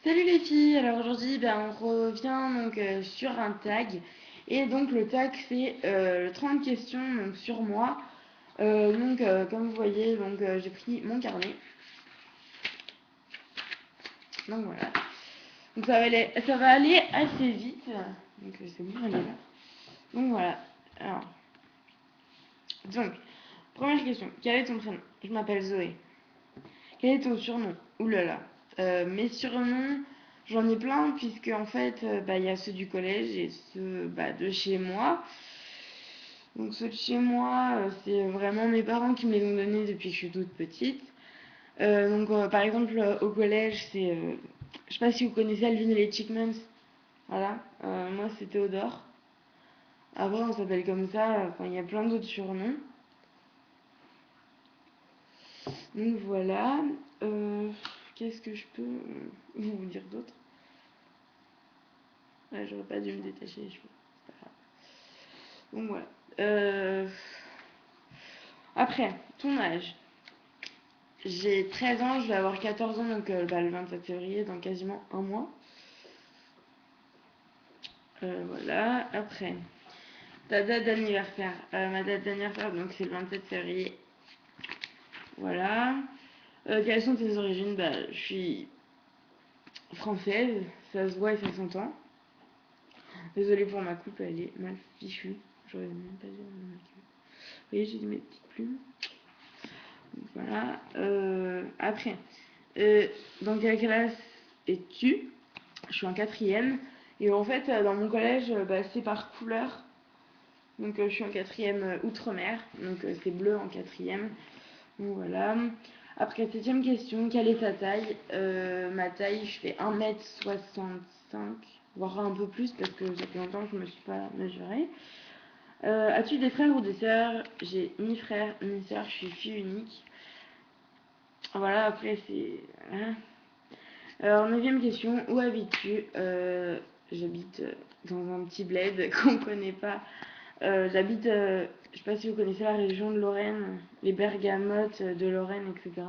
Salut les filles, alors aujourd'hui on revient sur un tag et donc le tag c'est 30 questions donc, sur moi. Comme vous voyez j'ai pris mon carnet, donc voilà, donc ça va aller assez vite, donc c'est bon, elle est là, donc voilà. Alors, première question, quel est ton prénom? Je m'appelle Zoé. Quel est ton surnom? Oulala. Mes surnoms, j'en ai plein, puisque en fait, il y a ceux du collège et ceux de chez moi. Donc ceux de chez moi, c'est vraiment mes parents qui me les ont donnés depuis que je suis toute petite. Par exemple, au collège, je sais pas si vous connaissez Alvin et les Chickmans. Voilà. Moi, c'est Théodore. Après, on s'appelle comme ça. Enfin, il y a plein d'autres surnoms. Donc voilà. Qu'est-ce que je peux vous dire d'autre? Ouais, j'aurais pas dû me détacher les cheveux. C'est pas grave. Donc voilà. Après, ton âge. J'ai 13 ans, je vais avoir 14 ans, le 27 février, dans quasiment un mois. Voilà. Après, ta date d'anniversaire. Ma date d'anniversaire, donc c'est le 27 février. Voilà. Quelles sont tes origines? Je suis française, ça se voit et ça s'entend. Désolée pour ma coupe, elle est mal fichue. J'aurais même pas dû me maquiller. Vous voyez, j'ai mes petites plumes. Voilà. Après, dans quelle classe es-tu? Je suis en quatrième. Et en fait, dans mon collège, c'est par couleur. Donc, je suis en quatrième outre-mer. Donc, c'est bleu en quatrième. Donc, voilà. Après, septième question, quelle est ta taille? Ma taille, je fais 1m65, voire un peu plus, parce que ça fait longtemps que je ne me suis pas mesurée. As-tu des frères ou des sœurs? J'ai ni frère ni sœur, je suis fille unique. Voilà, après c'est. Hein. Alors, neuvième question, où habites-tu? J'habite dans un petit bled qu'on connaît pas. J'habite, je sais pas si vous connaissez la région de Lorraine, les bergamotes de Lorraine, etc.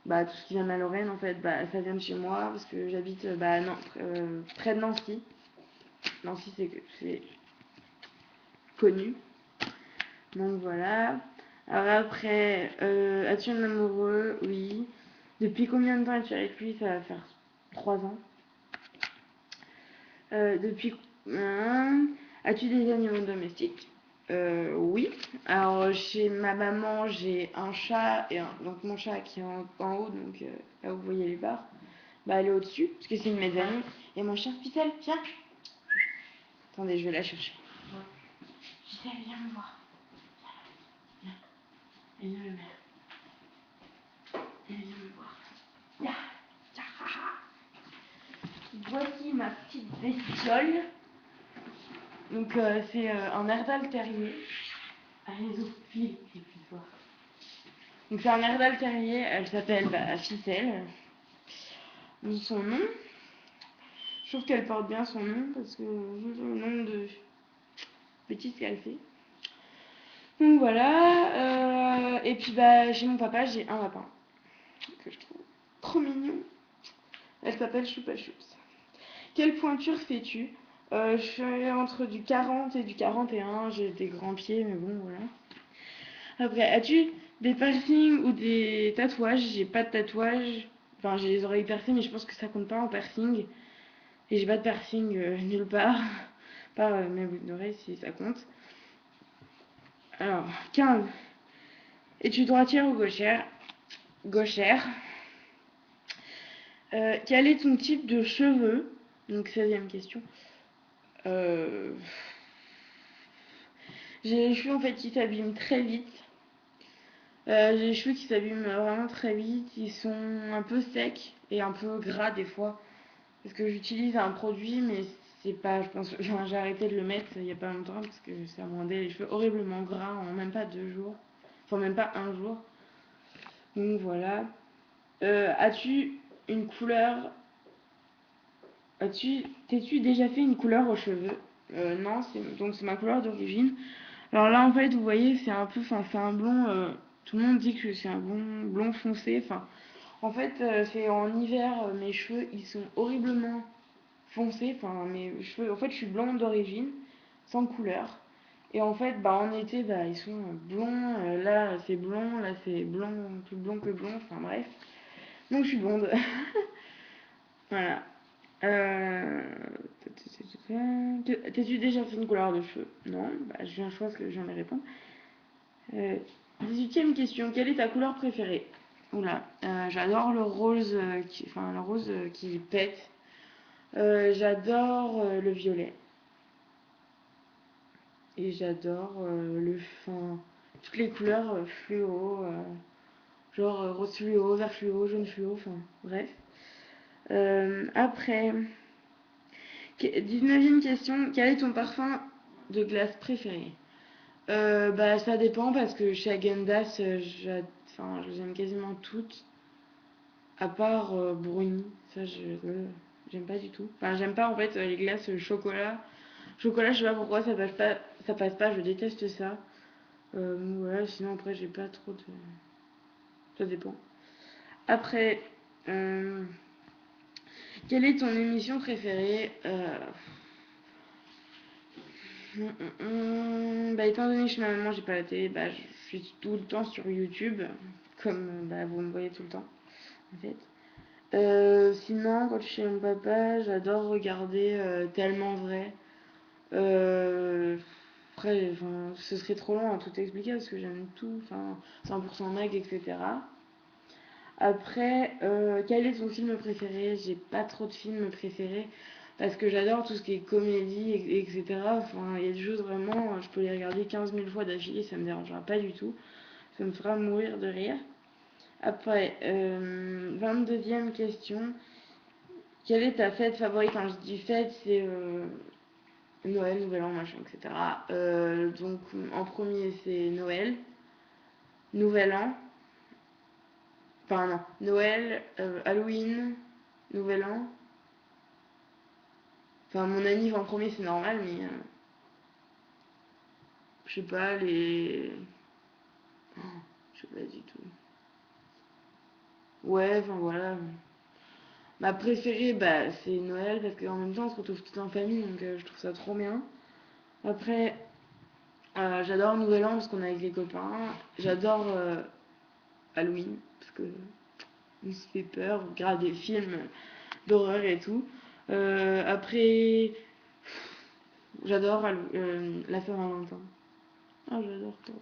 Tout ce qui vient de la Lorraine, en fait, ça vient de chez moi, parce que j'habite non, près de Nancy. Nancy, c'est connu. Donc voilà. Alors après, as-tu un amoureux? Oui. Depuis combien de temps es-tu avec lui? Ça va faire 3 ans. Depuis. As-tu des animaux domestiques? Oui. Alors chez ma maman, j'ai un chat donc mon chat qui est en haut, donc là où vous voyez les barres, elle est au-dessus parce que c'est une de mes amies. Et mon chien Ficelle, viens. Attendez, je vais la chercher. Ficelle, viens me voir. Viens. Et viens me voir. Et viens me voir. Viens. Voici ma petite bestiole. Donc c'est un Erdal terrier. Allez, file, je puisse voir. Donc c'est un Erdal terrier, elle s'appelle Ficelle. Donc son nom, je trouve qu'elle porte bien son nom parce que le nombre de bêtises qu'elle fait. Donc voilà, et puis chez mon papa j'ai un lapin que je trouve trop mignon. Elle s'appelle Choupa Choups. Quelle pointure fais-tu? Je fais entre du 40 et du 41, j'ai des grands pieds mais bon voilà. Après, as-tu des piercings ou des tatouages? J'ai pas de tatouage. Enfin, j'ai les oreilles percées, mais je pense que ça compte pas en piercing. Et j'ai pas de piercing nulle part. Pas mes boucles d'oreilles si ça compte. Alors, 15. Es-tu droitière ou gauchère? Gauchère. Quel est ton type de cheveux? Donc, 16e question. J'ai les cheveux en fait qui s'abîment très vite. J'ai les cheveux qui s'abîment vraiment très vite. Ils sont un peu secs et un peu gras des fois. Parce que j'utilise un produit, mais c'est pas. Je pense. Enfin, j'ai arrêté de le mettre il y a pas longtemps parce que ça me rendait les cheveux horriblement gras en même pas 2 jours. Enfin, même pas un jour. Donc voilà. As-tu une couleur. T'es-tu déjà fait une couleur aux cheveux? Non, donc c'est ma couleur d'origine. Alors là, en fait, vous voyez, c'est un peu. Enfin, c'est un blond. Tout le monde dit que c'est un blond foncé. Enfin, En fait, c'est en hiver, mes cheveux, ils sont horriblement foncés. Enfin, mes cheveux, en fait, je suis blonde d'origine, sans couleur. Et en fait, bah, en été, bah, ils sont blonds. Là, c'est blond, là, c'est blond, plus blond que blond. Enfin, bref. Donc, je suis blonde. Voilà. Euh... T'as-tu déjà fait une couleur de cheveux? Non, bah, je pense que j'en ai répondu. 18e question. Quelle est ta couleur préférée? Oula, j'adore le rose, enfin le rose qui pète. J'adore le violet. Et j'adore enfin, toutes les couleurs fluo, genre rose fluo, vert fluo, jaune fluo, enfin bref. Après, 19e question. Quel est ton parfum de glace préféré? Bah ça dépend parce que chez Häagen-Dazs, enfin, je les aime quasiment toutes. À part brownie, ça j'aime pas du tout. Enfin j'aime pas en fait les glaces chocolat. Chocolat, je sais pas pourquoi ça passe pas, je déteste ça. Voilà, sinon après j'ai pas trop de. Ça dépend. Après, euh, quelle est ton émission préférée? Bah étant donné que je suis ma maman, j'ai pas la télé, bah je suis tout le temps sur YouTube, comme bah, vous me voyez tout le temps en fait. Sinon, quand je suis chez mon papa, j'adore regarder Tellement Vrai. Après, enfin, ce serait trop long à tout expliquer parce que j'aime tout, enfin, 100% Meg, etc. Après, quel est ton film préféré? J'ai pas trop de films préférés parce que j'adore tout ce qui est comédie, etc. Enfin, il y a des choses vraiment, je peux les regarder 15 000 fois d'affilée, ça me dérangera pas du tout. Ça me fera mourir de rire. Après, 22e question. Quelle est ta fête favorite? Quand je dis fête, c'est Noël, Nouvel An, machin, etc. Donc en premier, c'est Noël, Nouvel An, enfin non, Noël, Halloween, Nouvel An. Enfin, mon anniv en premier, c'est normal, mais je sais pas, les. Oh, je sais pas du tout. Ouais, enfin voilà. Ma préférée, bah, c'est Noël parce qu'en même temps, on se retrouve tout en famille, donc je trouve ça trop bien. Après, j'adore Nouvel An parce qu'on est avec les copains. J'adore Halloween parce que on se fait peur, on regarde des films d'horreur et tout. Après, j'adore la Saint-Valentin. Ah, j'adore trop.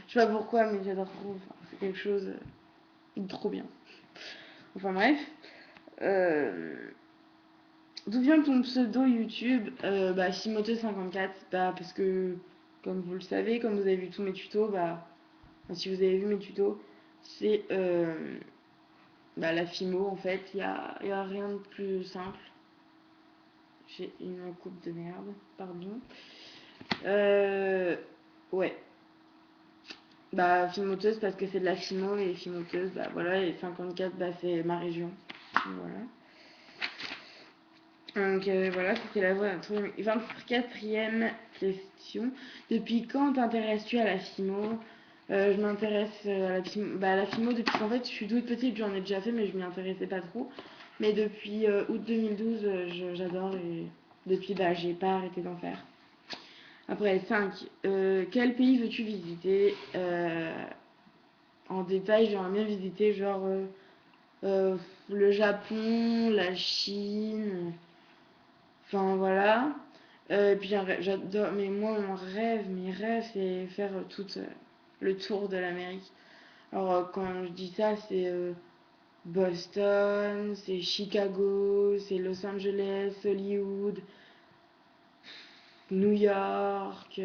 Je sais pas pourquoi, mais j'adore trop. Enfin, c'est quelque chose de trop bien. Enfin bref. Euh, D'où vient ton pseudo YouTube? Bah, Simote54. Bah, parce que, comme vous le savez, comme vous avez vu tous mes tutos, bah, si vous avez vu mes tutos, c'est bah, la Fimo en fait. Y a rien de plus simple. J'ai une coupe de merde, pardon. Euh, ouais. Bah, Fimoteuse parce que c'est de la Fimo et Fimoteuse, bah voilà. Et 54, bah, c'est ma région. Voilà. Donc voilà, c'était la 24e question. Depuis quand t'intéresses-tu à la FIMO? Je m'intéresse à la FIMO, bah, à la FIMO depuis qu'en fait je suis toute petite, j'en ai déjà fait mais je m'y intéressais pas trop. Mais depuis août 2012, j'adore et depuis bah, j'ai pas arrêté d'en faire. Après 5, quel pays veux-tu visiter? En détail, j'aimerais bien visiter genre euh, le Japon, la Chine, enfin voilà. Puis j'adore, mais moi mon rêve, mes rêves, c'est faire tout le tour de l'Amérique. Alors quand je dis ça, c'est Boston, c'est Chicago, c'est Los Angeles, Hollywood, New York,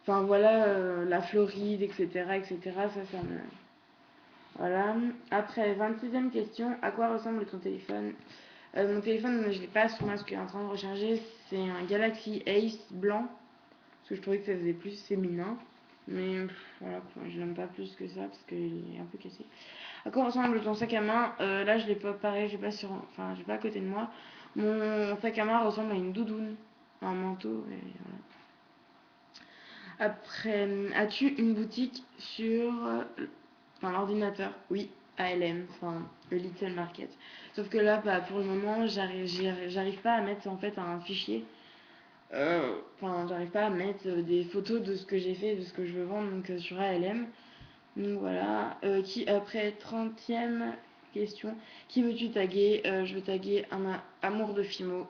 enfin voilà, la Floride, etc., etc. Ça me. Voilà. Après, 26e question, à quoi ressemble ton téléphone? Mon téléphone, je l'ai pas sur moi parce qu'il est en train de recharger. C'est un Galaxy Ace blanc. Parce que je trouvais que ça faisait plus féminin. Mais voilà, je l'aime pas plus que ça parce qu'il est un peu cassé. À quoi ressemble ton sac à main? Là, je l'ai pas pareil, j'ai pas sur, enfin, j'ai pas à côté de moi. Mon sac à main ressemble à une doudoune, un manteau. Et voilà. Après, as-tu une boutique sur, enfin, l'ordinateur? Oui. ALM, enfin le Little Market. Sauf que là, bah, pour le moment, j'arrive pas à mettre en fait un fichier. Enfin, j'arrive pas à mettre des photos de ce que j'ai fait, de ce que je veux vendre donc sur ALM. Donc voilà. Qui après 30e question, qui veux-tu taguer? Je veux taguer un amour de Fimo.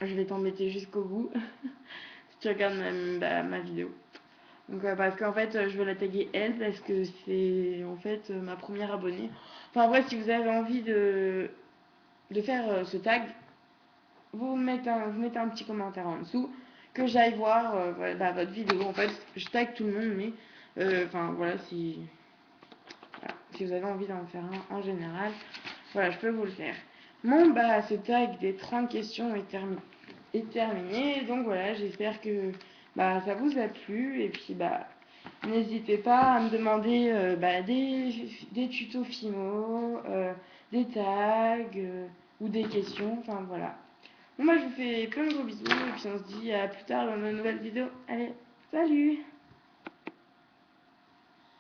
Je vais t'embêter jusqu'au bout si tu regardes ma vidéo. Donc parce qu'en fait je veux la taguer elle parce que c'est en fait ma première abonnée. Enfin bref, si vous avez envie de faire ce tag, vous mettez un petit commentaire en dessous que j'aille voir voilà, votre vidéo. En fait je tag tout le monde mais enfin voilà, si vous avez envie d'en faire un en général, voilà, je peux vous le faire. Bon bah ce tag des 30 questions est terminé. Donc voilà, j'espère que bah, ça vous a plu. Et puis bah n'hésitez pas à me demander des tutos Fimo, des tags ou des questions. Enfin voilà. Bon, moi je vous fais plein de gros bisous et puis on se dit à plus tard dans une nouvelle vidéo. Allez, salut!